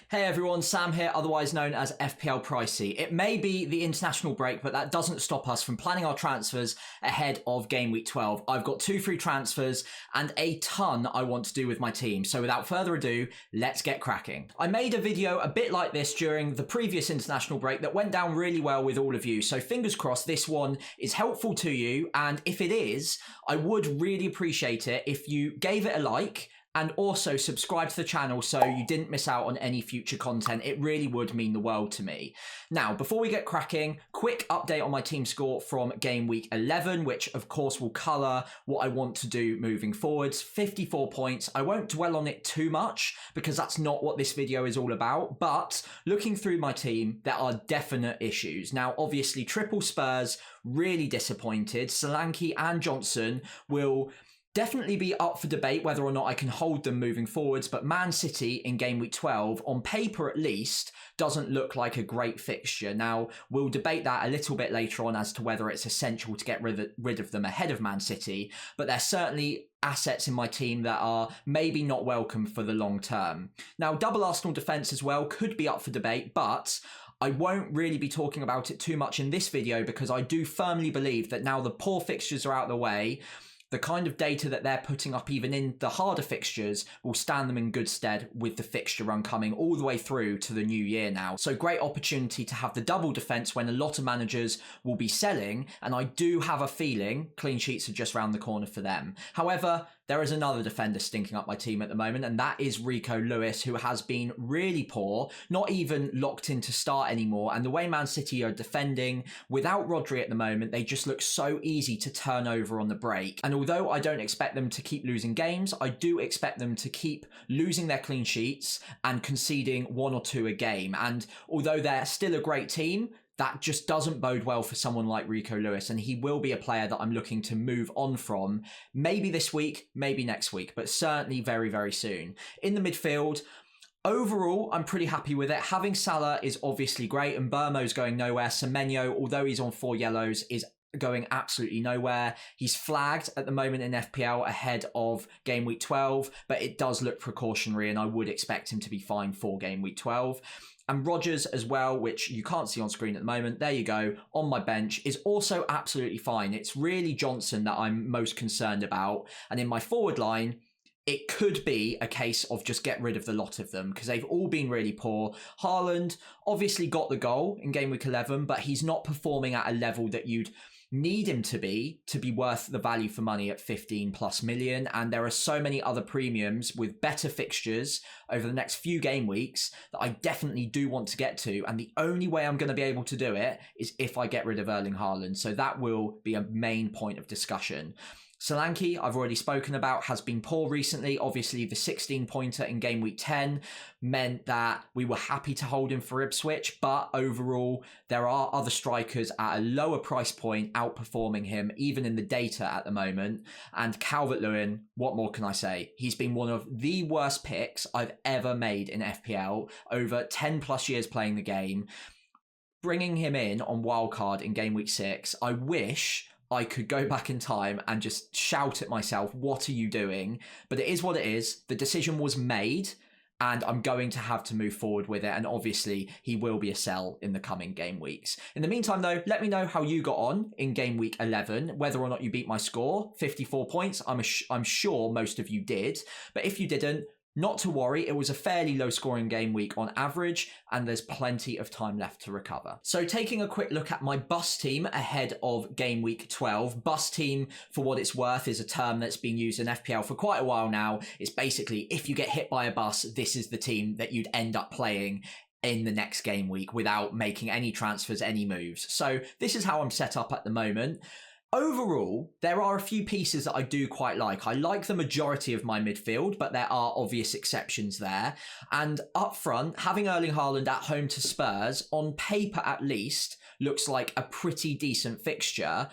Hey everyone, Sam here, otherwise known as FPL Pricey. It may be the international break, but that doesn't stop us from planning our transfers ahead of game week 12. I've got 2 free transfers and a ton I want to do with my team. So without further ado, let's get cracking. I made a video a bit like this during the previous international break that went down really well with all of you. So fingers crossed this one is helpful to you. And if it is, I would really appreciate it if you gave it a like and also subscribe to the channel so you didn't miss out on any future content. It really would mean the world to me. Now, before we get cracking, quick update on my team score from game week 11, which of course will colour what I want to do moving forwards. 54 points. I won't dwell on it too much because that's not what this video is all about. But looking through my team, there are definite issues. Now, obviously, triple Spurs, really disappointed. Solanke and Johnson will definitely be up for debate whether or not I can hold them moving forwards, but Man City in game week 12, on paper at least, doesn't look like a great fixture. Now, we'll debate that a little bit later on as to whether it's essential to get rid of them ahead of Man City, but there's certainly assets in my team that are maybe not welcome for the long term. Now, double Arsenal defence as well could be up for debate, but I won't really be talking about it too much in this video because I do firmly believe that now the poor fixtures are out of the way, the kind of data that they're putting up even in the harder fixtures will stand them in good stead with the fixture run coming all the way through to the new year now. So great opportunity to have the double defence when a lot of managers will be selling, and I do have a feeling clean sheets are just round the corner for them. However, there is another defender stinking up my team at the moment, and that is Rico Lewis, who has been really poor, not even locked in to start anymore. And the way Man City are defending without Rodri at the moment, they just look so easy to turn over on the break. And although I don't expect them to keep losing games, I do expect them to keep losing their clean sheets and conceding 1 or 2 a game. And although they're still a great team, that just doesn't bode well for someone like Rico Lewis, and he will be a player that I'm looking to move on from, maybe this week, maybe next week, but certainly very, very soon. In the midfield, overall, I'm pretty happy with it. Having Salah is obviously great, and Burmo's going nowhere. Semenyo, although he's on 4 yellows, is going absolutely nowhere. He's flagged at the moment in FPL ahead of game week 12, but it does look precautionary, and I would expect him to be fine for game week 12. And Rodgers as well, which you can't see on screen at the moment, there you go, on my bench, is also absolutely fine. It's really Johnson that I'm most concerned about. And in my forward line, it could be a case of just get rid of the lot of them because they've all been really poor. Harland obviously got the goal in game week 11, but he's not performing at a level that you'd need him to be worth the value for money at 15 plus million. And there are so many other premiums with better fixtures over the next few game weeks that I definitely do want to get to. And the only way I'm going to be able to do it is if I get rid of Erling Haaland. So that will be a main point of discussion. Solanke, I've already spoken about, has been poor recently. Obviously, the 16-pointer in game week 10 meant that we were happy to hold him for Ipswich, but overall, there are other strikers at a lower price point outperforming him, even in the data at the moment. And Calvert-Lewin, what more can I say? He's been one of the worst picks I've ever made in FPL, over 10 plus years playing the game. Bringing him in on wildcard in game week 6, I wish I could go back in time and just shout at myself, what are you doing? But it is what it is. The decision was made and I'm going to have to move forward with it. And obviously he will be a sell in the coming game weeks. In the meantime though, let me know how you got on in game week 11, whether or not you beat my score, 54 points. I'm sure most of you did, but if you didn't, not to worry, it was a fairly low scoring game week on average, and there's plenty of time left to recover. So taking a quick look at my bus team ahead of game week 12. Bus team, for what it's worth, is a term that's been used in FPL for quite a while now. It's basically, if you get hit by a bus, this is the team that you'd end up playing in the next game week without making any transfers, any moves. So this is how I'm set up at the moment. Overall, there are a few pieces that I do quite like. I like the majority of my midfield, but there are obvious exceptions there. And up front, having Erling Haaland at home to Spurs, on paper at least, looks like a pretty decent fixture.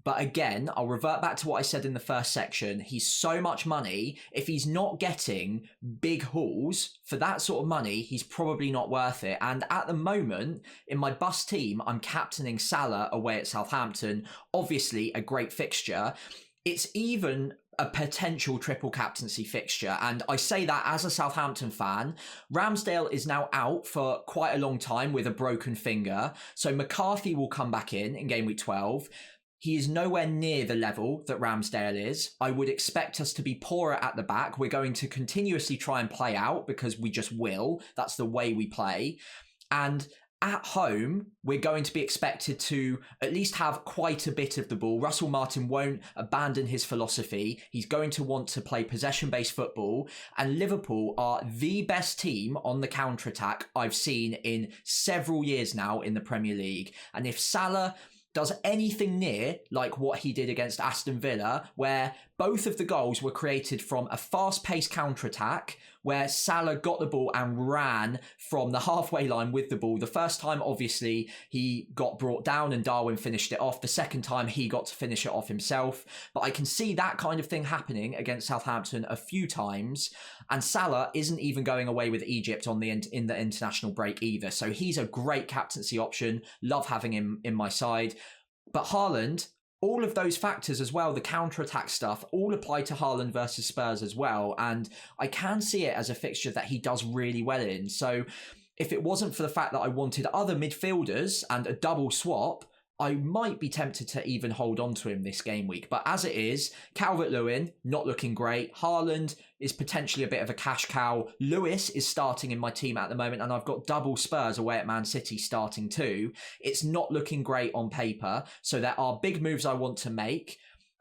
But again, I'll revert back to what I said in the first section. He's so much money. If he's not getting big hauls for that sort of money, he's probably not worth it. And at the moment, in my bus team, I'm captaining Salah away at Southampton. Obviously, a great fixture. It's even a potential triple captaincy fixture. And I say that as a Southampton fan. Ramsdale is now out for quite a long time with a broken finger. So McCarthy will come back in game week 12. He is nowhere near the level that Ramsdale is. I would expect us to be poorer at the back. We're going to continuously try and play out because we just will. That's the way we play. And at home, we're going to be expected to at least have quite a bit of the ball. Russell Martin won't abandon his philosophy. He's going to want to play possession-based football. And Liverpool are the best team on the counter-attack I've seen in several years now in the Premier League. And if Salah does anything near like what he did against Aston Villa, where both of the goals were created from a fast-paced counter-attack, where Salah got the ball and ran from the halfway line with the ball. The first time, obviously, he got brought down and Darwin finished it off. The second time, he got to finish it off himself. But I can see that kind of thing happening against Southampton a few times. And Salah isn't even going away with Egypt in the international break either. So he's a great captaincy option. Love having him in my side. But Haaland, all of those factors as well, the counter-attack stuff, all apply to Harland versus Spurs as well. And I can see it as a fixture that he does really well in. So if it wasn't for the fact that I wanted other midfielders and a double swap, I might be tempted to even hold on to him this game week. But as it is, Calvert-Lewin, not looking great. Haaland is potentially a bit of a cash cow. Lewis is starting in my team at the moment, and I've got double Spurs away at Man City starting too. It's not looking great on paper. So there are big moves I want to make,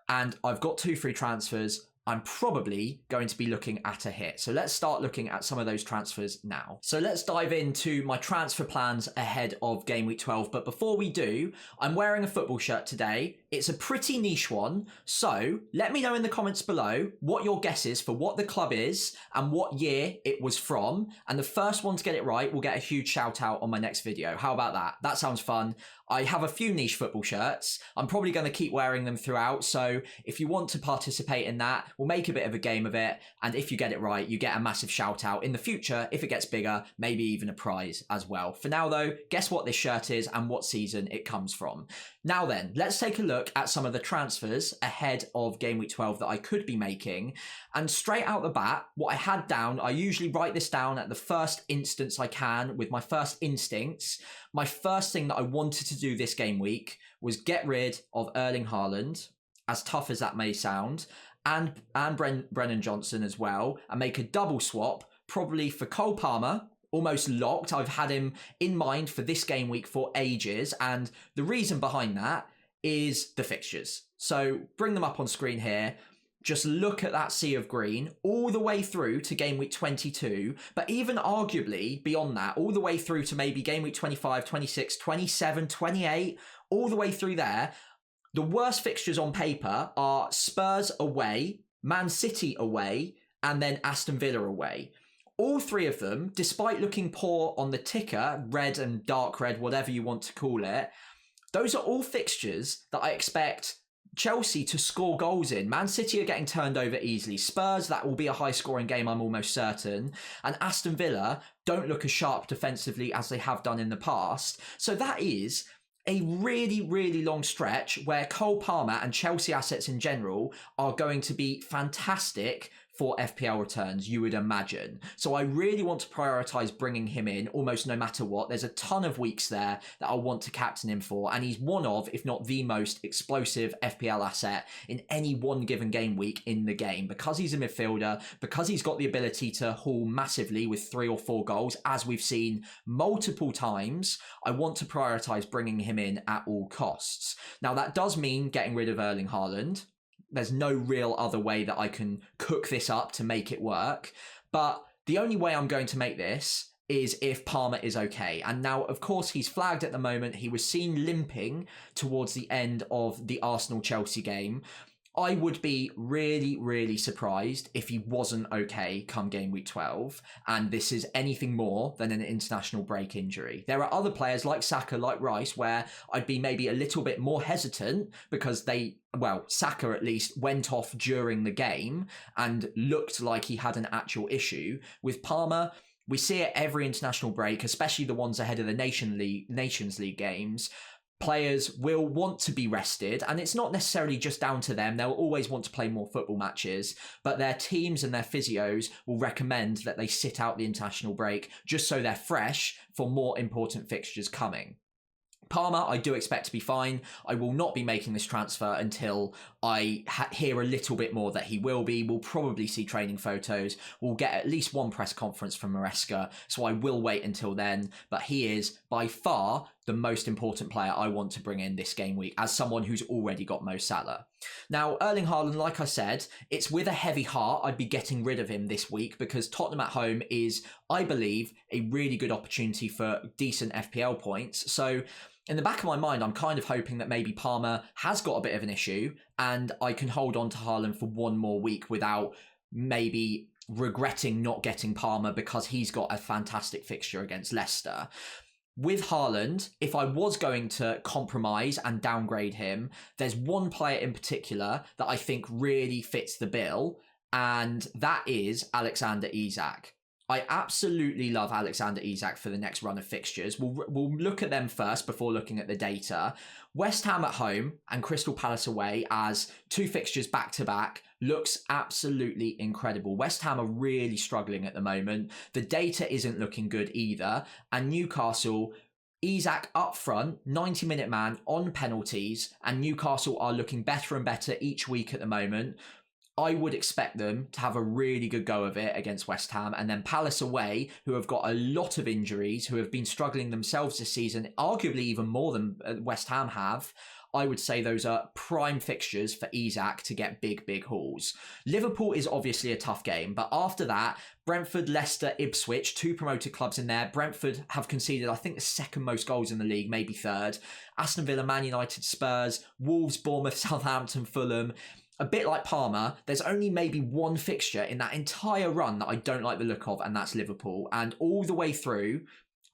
and I've got 2 free transfers. I'm probably going to be looking at a hit. So let's start looking at some of those transfers now. So let's dive into my transfer plans ahead of game week 12. But before we do, I'm wearing a football shirt today. It's a pretty niche one. So let me know in the comments below what your guess is for what the club is and what year it was from. And the first one to get it right will get a huge shout out on my next video. How about that? That sounds fun. I have a few niche football shirts. I'm probably going to keep wearing them throughout. So if you want to participate in that, we'll make a bit of a game of it. And if you get it right, you get a massive shout out in the future. If it gets bigger, maybe even a prize as well. For now though, guess what this shirt is and what season it comes from. Now then, let's take a look at some of the transfers ahead of game week 12 that I could be making. And straight out the bat, what I had down, I usually write this down at the first instance I can with my first instincts. My first thing that I wanted to do this game week was get rid of Erling Haaland, as tough as that may sound, and Brennan Johnson as well, and make a double swap, probably for Cole Palmer. Almost locked. I've had him in mind for this game week for ages, and the reason behind that is the fixtures. So bring them up on screen here. Just look at that sea of green all the way through to game week 22, but even arguably beyond that, all the way through to maybe game week 25, 26, 27, 28, all the way through there. The worst fixtures on paper are Spurs away, Man City away, and then Aston Villa away. All 3 of them, despite looking poor on the ticker, red and dark red, whatever you want to call it, those are all fixtures that I expect Chelsea to score goals in. Man City are getting turned over easily. Spurs, that will be a high-scoring game, I'm almost certain. And Aston Villa don't look as sharp defensively as they have done in the past. So that is a really, really long stretch where Cole Palmer and Chelsea assets in general are going to be fantastic for FPL returns, you would imagine. So I really want to prioritise bringing him in almost no matter what. There's a ton of weeks there that I want to captain him for, and he's one of, if not the most explosive FPL asset in any one given game week in the game. Because he's a midfielder, because he's got the ability to haul massively with 3 or 4 goals, as we've seen multiple times, I want to prioritise bringing him in at all costs. Now that does mean getting rid of Erling Haaland. There's no real other way that I can cook this up to make it work. But the only way I'm going to make this is if Palmer is okay. And now, of course, he's flagged at the moment. He was seen limping towards the end of the Arsenal-Chelsea game. I would be really, really surprised if he wasn't okay come game week 12, and this is anything more than an international break injury. There are other players like Saka, like Rice, where I'd be maybe a little bit more hesitant because Saka at least went off during the game and looked like he had an actual issue. With Palmer, we see it every international break, especially the ones ahead of the Nations League games. players will want to be rested, and it's not necessarily just down to them. They'll always want to play more football matches, but their teams and their physios will recommend that they sit out the international break just so they're fresh for more important fixtures coming. Palmer, I do expect to be fine. I will not be making this transfer until I hear a little bit more that he will be. We'll probably see training photos. We'll get at least one press conference from Maresca, so I will wait until then. But he is by far the most important player I want to bring in this game week as someone who's already got Mo Salah. Now, Erling Haaland, like I said, it's with a heavy heart I'd be getting rid of him this week because Tottenham at home is, I believe, a really good opportunity for decent FPL points. So in the back of my mind, I'm kind of hoping that maybe Palmer has got a bit of an issue and I can hold on to Haaland for one more week without maybe regretting not getting Palmer because he's got a fantastic fixture against Leicester. With Haaland, if I was going to compromise and downgrade him, there's one player in particular that I think really fits the bill, and that is Alexander Isak. I absolutely love Alexander Isak for the next run of fixtures. We'll look at them first before looking at the data. West Ham at home and Crystal Palace away as two fixtures back-to-back looks absolutely incredible. West Ham are really struggling at the moment. The data isn't looking good either. And Newcastle, Isak up front, 90-minute man on penalties, and Newcastle are looking better and better each week at the moment. I would expect them to have a really good go of it against West Ham. And then Palace away, who have got a lot of injuries, who have been struggling themselves this season, arguably even more than West Ham have. I would say those are prime fixtures for Isak to get big hauls. Liverpool is obviously a tough game, but after that, Brentford, Leicester, Ipswich, two promoted clubs in there. Brentford have conceded, I think, the second most goals in the league, maybe third. Aston Villa, Man United, Spurs, Wolves, Bournemouth, Southampton, Fulham. A bit like Palmer, there's only maybe one fixture in that entire run that I don't like the look of, and that's Liverpool. And all the way through,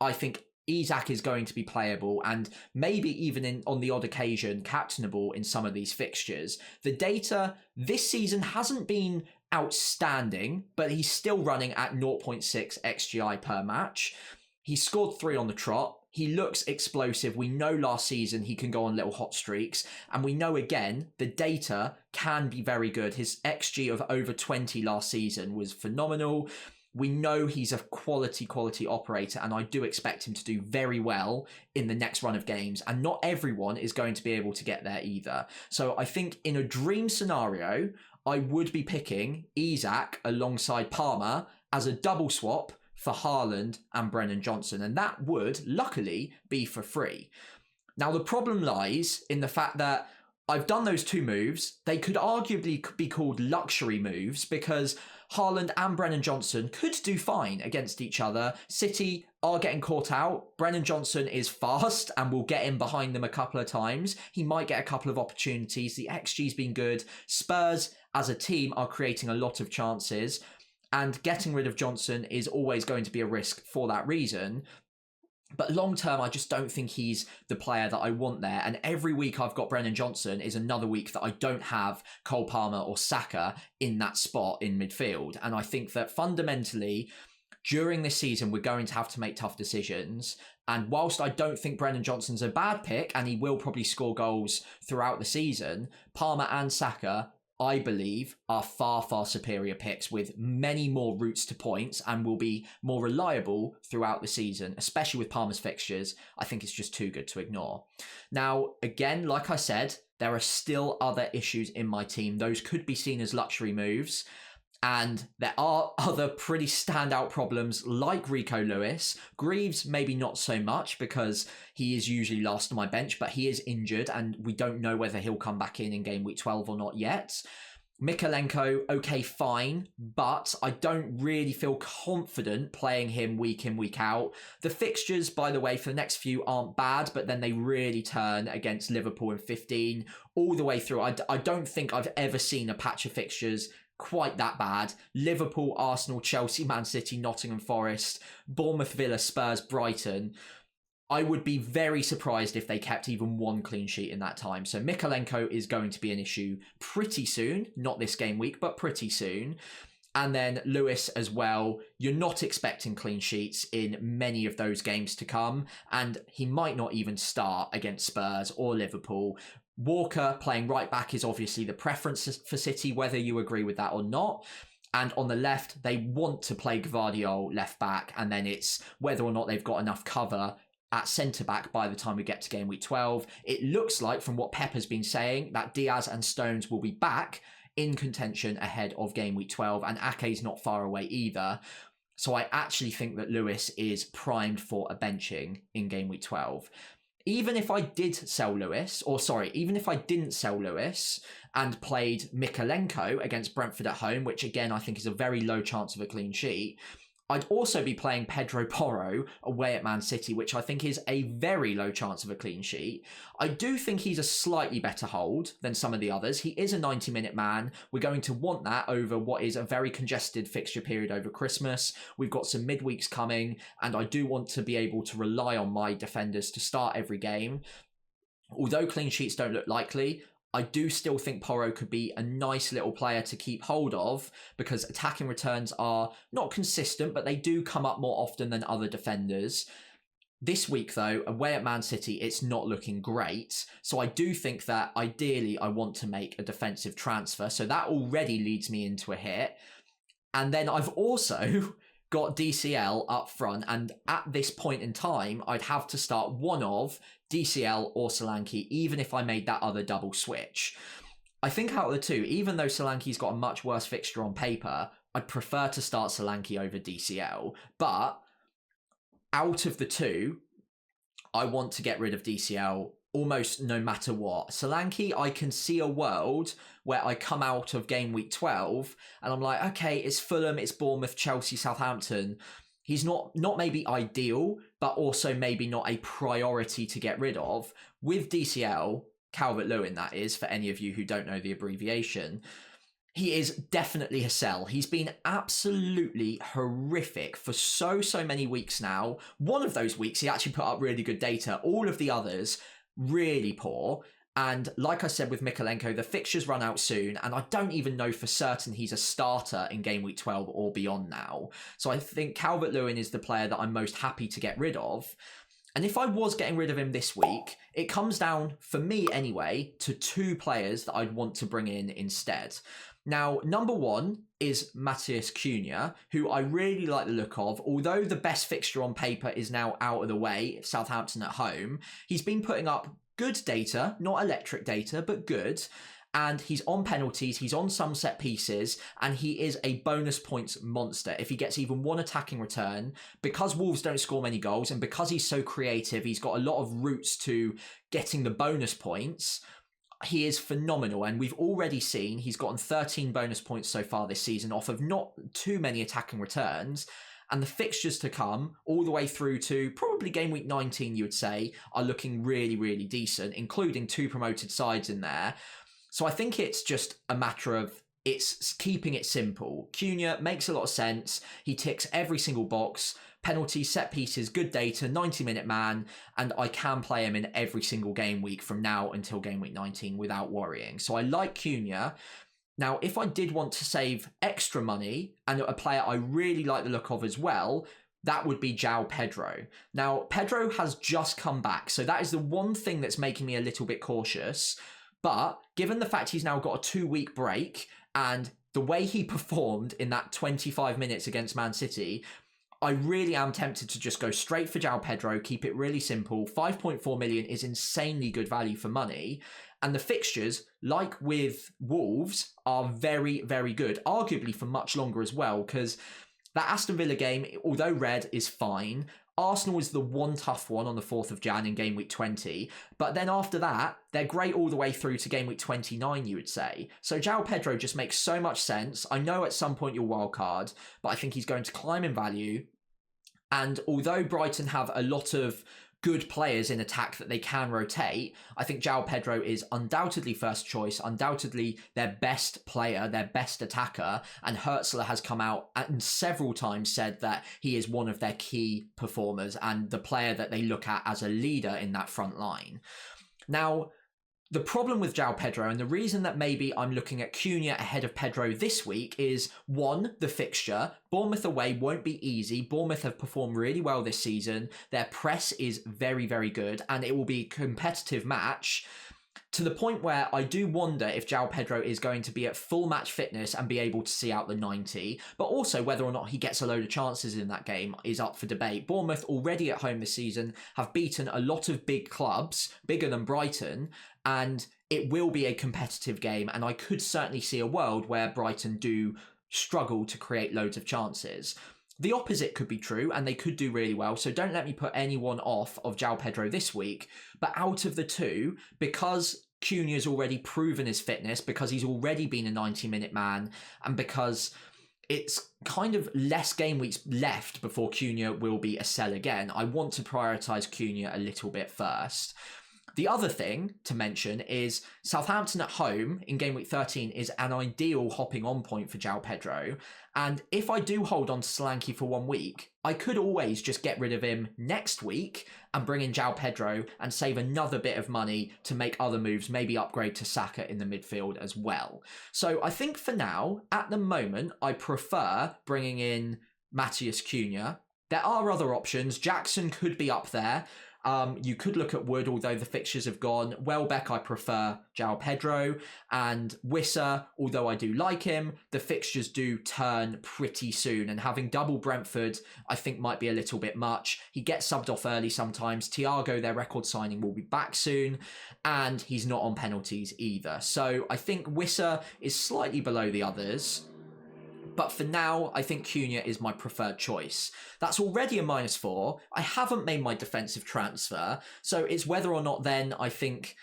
I think Isak is going to be playable and maybe even on the odd occasion captainable in some of these fixtures. The data this season hasn't been outstanding, but he's still running at 0.6 XGI per match. He scored 3 on the trot. He looks explosive. We know last season he can go on little hot streaks. And we know, again, the data can be very good. His XG of over 20 last season was phenomenal. We know he's a quality operator, and I do expect him to do very well in the next run of games. And not everyone is going to be able to get there either. So I think in a dream scenario, I would be picking Isak alongside Palmer as a double swap for Harland and Brennan Johnson, and that would, luckily, be for free. Now, the problem lies in the fact that I've done those two moves. They could arguably be called luxury moves because Harland and Brennan Johnson could do fine against each other. City are getting caught out. Brennan Johnson is fast and will get in behind them a couple of times. He might get a couple of opportunities. The XG's been good. Spurs, as a team, are creating a lot of chances. And getting rid of Johnson is always going to be a risk for that reason. But long term, I just don't think he's the player that I want there. And every week I've got Brennan Johnson is another week that I don't have Cole Palmer or Saka in that spot in midfield. And I think that fundamentally, during this season, we're going to have to make tough decisions. And whilst I don't think Brennan Johnson's a bad pick, and he will probably score goals throughout the season, Palmer and Saka, I believe, are far superior picks with many more routes to points and will be more reliable throughout the season, especially with Palmer's fixtures. I think it's just too good to ignore. Now, again, like I said, there are still other issues in my team. Those could be seen as luxury moves. And there are other pretty standout problems like Rico Lewis. Greaves, maybe not so much because he is usually last on my bench, but he is injured and we don't know whether he'll come back in game week 12 or not yet. Mykolenko, okay, fine, but I don't really feel confident playing him week in, week out. The fixtures, by the way, for the next few aren't bad, but then they really turn against Liverpool in 15 all the way through. I don't think I've ever seen a patch of fixtures quite that bad. Liverpool, Arsenal, Chelsea, Man City, Nottingham Forest, Bournemouth, Villa, Spurs, Brighton. I would be very surprised if they kept even one clean sheet in that time. So Mykolenko is going to be an issue pretty soon. Not this game week, but pretty soon. And then Lewis as well, you're not expecting clean sheets in many of those games to come, and he might not even start against Spurs or Liverpool. Walker playing right back is obviously the preference for City, whether you agree with that or not. And on the left, they want to play Gvardiol left back, and then it's whether or not they've got enough cover at centre-back by the time we get to game week 12. It looks like, from what Pep has been saying, that Diaz and Stones will be back in contention ahead of game week 12, and Ake's not far away either. So I actually think that Lewis is primed for a benching in game week 12. Even if I did sell Lewis, even if I didn't sell Lewis and played Mykolenko against Brentford at home, which again I think is a very low chance of a clean sheet, I'd also be playing Pedro Porro away at Man City, which I think is a very low chance of a clean sheet. I do think he's a slightly better hold than some of the others. He is a 90-minute man. We're going to want that over what is a very congested fixture period over Christmas. We've got some midweeks coming, and I do want to be able to rely on my defenders to start every game. Although clean sheets don't look likely, I do still think Porro could be a nice little player to keep hold of, because attacking returns are not consistent, but they do come up more often than other defenders. This week, though, away at Man City, it's not looking great. So I do think that ideally I want to make a defensive transfer. So that already leads me into a hit. And then I've also got DCL up front, and at this point in time, I'd have to start one of DCL or Solanke, even if I made that other double switch. I think out of the two, even though Solanke's got a much worse fixture on paper, I'd prefer to start Solanke over DCL. But out of the two, I want to get rid of DCL almost no matter what. Solanke, I can see a world where I come out of game week 12 and I'm like, okay, it's Fulham, it's Bournemouth, Chelsea, Southampton. He's not maybe ideal, but also maybe not a priority to get rid of. With DCL, Calvert-Lewin that is, for any of you who don't know the abbreviation, he is definitely a sell. He's been absolutely horrific for so many weeks now. One of those weeks, he actually put up really good data. All of the others, really poor. And like I said with Mykolenko, the fixtures run out soon, and I don't even know for certain he's a starter in game week 12 or beyond now. So I think Calvert-Lewin is the player that I'm most happy to get rid of. And if I was getting rid of him this week, it comes down, for me anyway, to two players that I'd want to bring in instead. Now, number one is Matheus Cunha, who I really like the look of. Although the best fixture on paper is now out of the way, Southampton at home, he's been putting up good data, not electric data, but good. And he's on penalties, he's on some set pieces, and he is a bonus points monster. If he gets even one attacking return, because Wolves don't score many goals, and because he's so creative, he's got a lot of routes to getting the bonus points. He is phenomenal, and we've already seen he's gotten 13 bonus points so far this season off of not too many attacking returns. And the fixtures to come, all the way through to probably game week 19, you would say, are looking really decent, including two promoted sides in there. So I think it's just a matter of it's keeping it simple. Cunha makes a lot of sense. He ticks every single box. Penalties, set pieces, good data, 90-minute man, and I can play him in every single game week from now until game week 19 without worrying. So I like Cunha. Now, if I did want to save extra money, and a player I really like the look of as well, that would be João Pedro. Now, Pedro has just come back, so that is the one thing that's making me a little bit cautious. But given the fact he's now got a 2-week break, and the way he performed in that 25 minutes against Man City, I really am tempted to just go straight for João Pedro, keep it really simple. 5.4 million is insanely good value for money. And the fixtures, like with Wolves, are very good, arguably for much longer as well, because that Aston Villa game, although red, is fine. Arsenal is the one tough one on the 4th of Jan in game week 20. But then after that, they're great all the way through to game week 29, you would say. So João Pedro just makes so much sense. I know at some point you'll wildcard, but I think he's going to climb in value. And although Brighton have a lot of good players in attack that they can rotate, I think João Pedro is undoubtedly first choice, undoubtedly their best player, their best attacker, and Hertzler has come out and several times said that he is one of their key performers and the player that they look at as a leader in that front line. Now, The problem with João Pedro, and the reason that maybe I'm looking at Cunha ahead of Pedro this week, is one, the fixture. Bournemouth away won't be easy. Bournemouth have performed really well this season. Their press is very, very good, and it will be a competitive match, to the point where I do wonder if João Pedro is going to be at full match fitness and be able to see out the 90, but also whether or not he gets a load of chances in that game is up for debate. Bournemouth already at home this season have beaten a lot of big clubs, bigger than Brighton, and it will be a competitive game, and I could certainly see a world where Brighton do struggle to create loads of chances. The opposite could be true, and they could do really well, so don't let me put anyone off of João Pedro this week. But out of the two, because Cunha's already proven his fitness, because he's already been a 90-minute man, and because it's kind of less game weeks left before Cunha will be a sell again, I want to prioritise Cunha a little bit first. The other thing to mention is Southampton at home in game week 13 is an ideal hopping on point for João Pedro. And if I do hold on to Solanke for 1 week, I could always just get rid of him next week and bring in João Pedro and save another bit of money to make other moves, maybe upgrade to Saka in the midfield as well. So I think for now, at the moment, I prefer bringing in Matheus Cunha. There are other options. Jackson could be up there. You could look at Wood, although the fixtures have gone. Welbeck, I prefer João Pedro. And Wissa, although I do like him, the fixtures do turn pretty soon. And having double Brentford, I think might be a little bit much. He gets subbed off early sometimes. Thiago, their record signing, will be back soon. And he's not on penalties either. So I think Wissa is slightly below the others. But for now, I think Cunha is my preferred choice. That's already a -4. I haven't made my defensive transfer. So it's whether or not then I think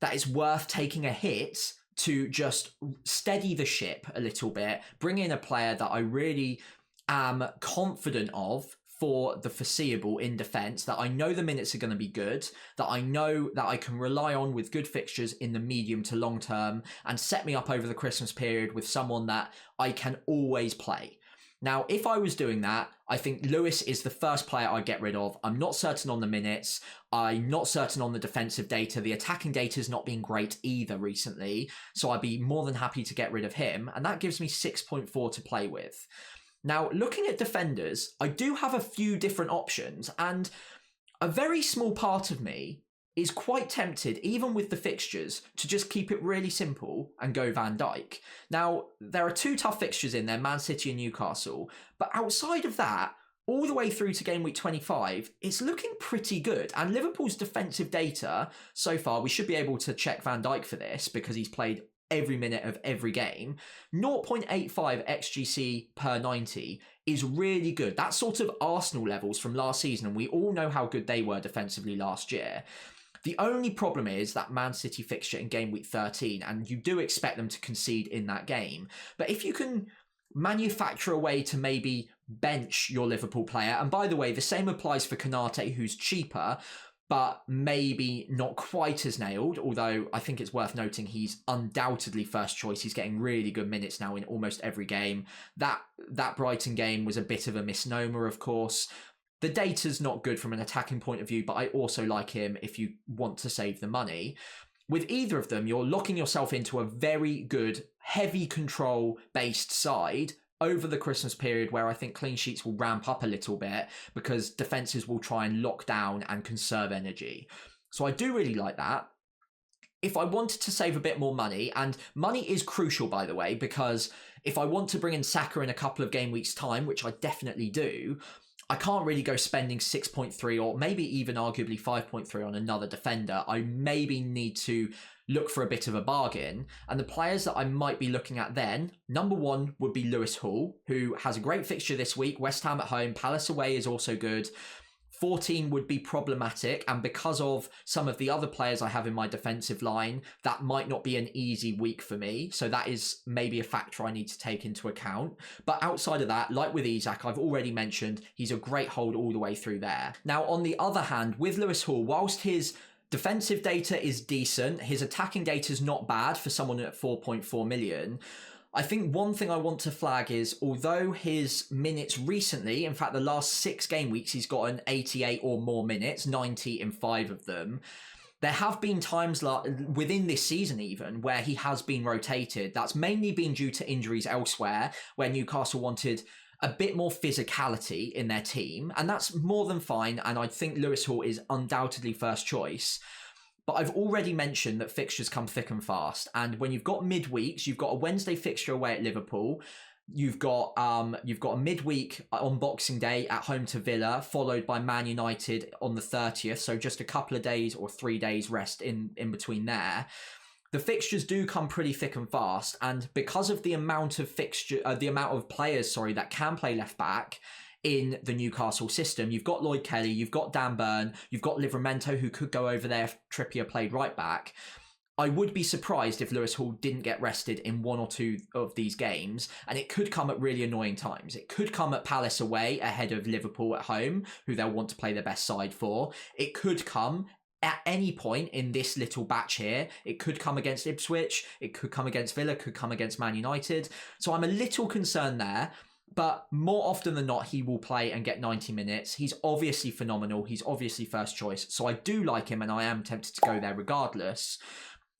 that it's worth taking a hit to just steady the ship a little bit, bring in a player that I really am confident of for the foreseeable in defence, that I know the minutes are going to be good, that I know that I can rely on with good fixtures in the medium to long term, and set me up over the Christmas period with someone that I can always play. Now, if I was doing that, I think Lewis is the first player I'd get rid of. I'm not certain on the minutes. I'm not certain on the defensive data. The attacking data has not been great either recently, so I'd be more than happy to get rid of him, and that gives me 6.4 to play with. Now, looking at defenders, I do have a few different options, and a very small part of me is quite tempted, even with the fixtures, to just keep it really simple and go Van Dijk. Now, there are 2 tough fixtures in there, Man City and Newcastle, but outside of that, all the way through to game week 25, it's looking pretty good. And Liverpool's defensive data so far, we should be able to check Van Dijk for this because he's played every minute of every game. 0.85 XGC per 90 is really good. That's sort of Arsenal levels from last season, and we all know how good they were defensively last year. The only problem is that Man City fixture in game week 13, and you do expect them to concede in that game. But if you can manufacture a way to maybe bench your Liverpool player, and by the way, the same applies for Konate, who's cheaper, but maybe not quite as nailed, although I think it's worth noting he's undoubtedly first choice. He's getting really good minutes now in almost every game. That Brighton game was a bit of a misnomer, of course. The data's not good from an attacking point of view, but I also like him if you want to save the money. With either of them, you're locking yourself into a very good, heavy control-based side over the Christmas period, where I think clean sheets will ramp up a little bit because defences will try and lock down and conserve energy. So I do really like that. If I wanted to save a bit more money, and money is crucial, by the way, because if I want to bring in Saka in a couple of game weeks' time, which I definitely do, I can't really go spending 6.3 or maybe even arguably 5.3 on another defender. I maybe need to look for a bit of a bargain. And the players that I might be looking at then, number 1 would be Lewis Hall, who has a great fixture this week. West Ham at home, Palace away is also good. 14 would be problematic, and because of some of the other players I have in my defensive line, that might not be an easy week for me. So that is maybe a factor I need to take into account. But outside of that, like with Isak, I've already mentioned, he's a great hold all the way through there. Now, on the other hand, with Lewis Hall, whilst his defensive data is decent, his attacking data is not bad for someone at 4.4 million. I think one thing I want to flag is, although his minutes recently, in fact, the last 6 game weeks, he's gotten 88 or more minutes, 90 in 5 of them. There have been times like within this season even where he has been rotated. That's mainly been due to injuries elsewhere, where Newcastle wanted a bit more physicality in their team, and that's more than fine, and I think Lewis Hall is undoubtedly first choice. But I've already mentioned that fixtures come thick and fast, and when you've got midweeks, you've got a Wednesday fixture away at Liverpool, you've got a midweek on Boxing Day at home to Villa, followed by Man United on the 30th, so just a couple of days or 3 days rest in between there. The fixtures do come pretty thick and fast, and because of the amount of players, that can play left back in the Newcastle system, you've got Lloyd Kelly, you've got Dan Burn, you've got Livramento, who could go over there if Trippier played right back. I would be surprised if Lewis Hall didn't get rested in 1 or 2 of these games, and it could come at really annoying times. It could come at Palace away ahead of Liverpool at home, who they'll want to play their best side for. It could come at any point in this little batch here. It could come against Ipswich, it could come against Villa, could come against Man United. So I'm a little concerned there, but more often than not, he will play and get 90 minutes. He's obviously phenomenal. He's obviously first choice. So I do like him, and I am tempted to go there regardless.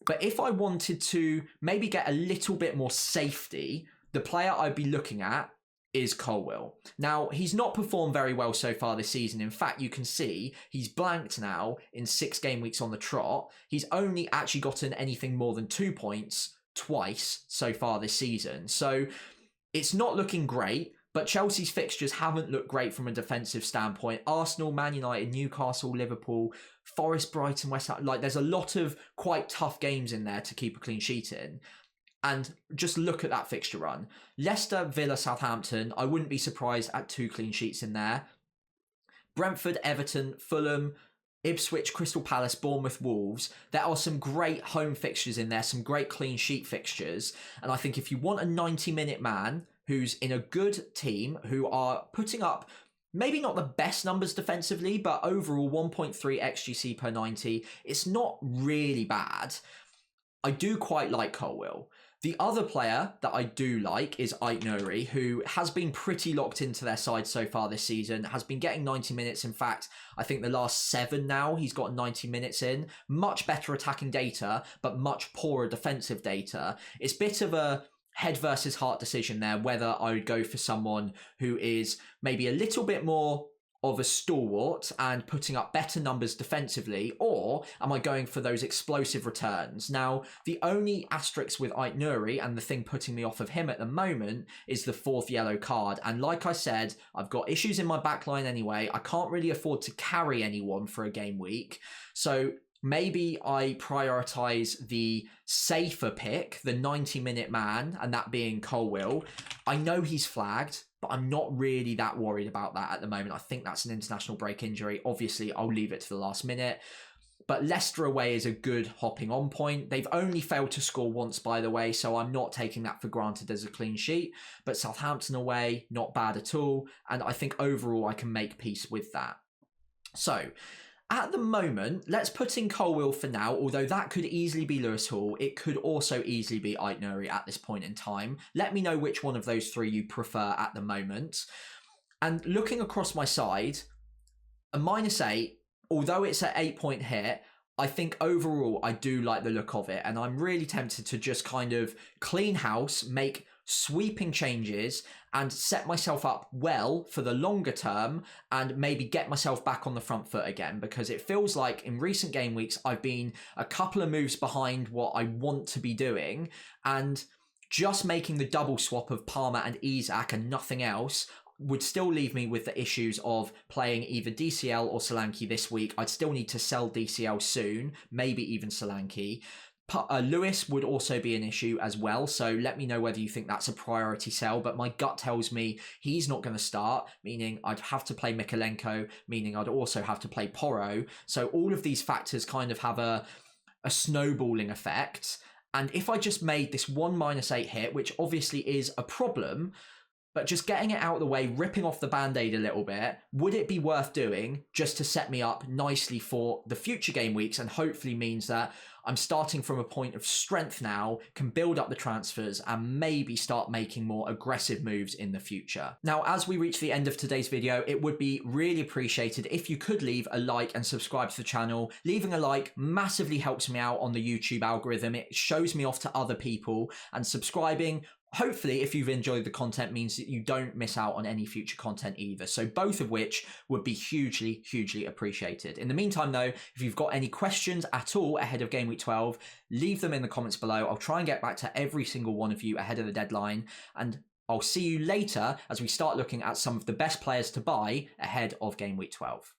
But if I wanted to maybe get a little bit more safety, the player I'd be looking at is Colwill. Now, he's not performed very well so far this season. In fact, you can see he's blanked now in 6 game weeks on the trot. He's only actually gotten anything more than 2 points twice so far this season. So it's not looking great, but Chelsea's fixtures haven't looked great from a defensive standpoint. Arsenal, Man United, Newcastle, Liverpool, Forest, Brighton, West Ham. There's a lot of quite tough games in there to keep a clean sheet in. And just look at that fixture run. Leicester, Villa, Southampton. I wouldn't be surprised at 2 clean sheets in there. Brentford, Everton, Fulham, Ipswich, Crystal Palace, Bournemouth, Wolves. There are some great home fixtures in there, some great clean sheet fixtures. And I think if you want a 90-minute man who's in a good team, who are putting up maybe not the best numbers defensively, but overall 1.3 XGC per 90, it's not really bad. I do quite like Colwill. The other player that I do like is Ait-Nouri, who has been pretty locked into their side so far this season, has been getting 90 minutes. In fact, I think the last 7 now, he's got 90 minutes in. Much better attacking data, but much poorer defensive data. It's a bit of a head versus heart decision there, whether I would go for someone who is maybe a little bit more of a stalwart and putting up better numbers defensively, or am I going for those explosive returns? Now, the only asterisk with Ait-Nouri, and the thing putting me off of him at the moment, is the 4th yellow card. And like I said, I've got issues in my backline anyway. I can't really afford to carry anyone for a game week. So maybe I prioritise the safer pick, the 90-minute man, and that being Colwill. I know he's flagged, but I'm not really that worried about that at the moment. I think that's an international break injury. Obviously, I'll leave it to the last minute. But Leicester away is a good hopping on point. They've only failed to score once, by the way, so I'm not taking that for granted as a clean sheet. But Southampton away, not bad at all. And I think overall I can make peace with that. So at the moment, let's put in Colwill for now, although that could easily be Lewis Hall. It could also easily be Ait-Nouri at this point in time. Let me know which one of those 3 you prefer at the moment. And looking across my side, a -8, although it's an 8-point hit, I think overall I do like the look of it. And I'm really tempted to just kind of clean house, make sweeping changes, and set myself up well for the longer term, and maybe get myself back on the front foot again, because it feels like in recent game weeks I've been a couple of moves behind what I want to be doing, and just making the double swap of Palmer and Isak and nothing else would still leave me with the issues of playing either DCL or Solanke this week. I'd still need to sell DCL soon, maybe even Solanke. Lewis would also be an issue as well, so let me know whether you think that's a priority sell, but my gut tells me he's not going to start, meaning I'd have to play Mykolenko, meaning I'd also have to play Porro. So all of these factors kind of have a snowballing effect, and if I just made this one -8 hit, which obviously is a problem, But just getting it out of the way, ripping off the band-aid a little bit, would it be worth doing just to set me up nicely for the future game weeks, and hopefully means that I'm starting from a point of strength now, can build up the transfers and maybe start making more aggressive moves in the future. Now, as we reach the end of today's video, it would be really appreciated if you could leave a like and subscribe to the channel. Leaving a like massively helps me out on the YouTube algorithm. It shows me off to other people, and subscribing, hopefully, if you've enjoyed the content, means that you don't miss out on any future content either. So both of which would be hugely, hugely appreciated. In the meantime, though, if you've got any questions at all ahead of Game Week 12, leave them in the comments below. I'll try and get back to every single one of you ahead of the deadline. And I'll see you later as we start looking at some of the best players to buy ahead of Game Week 12.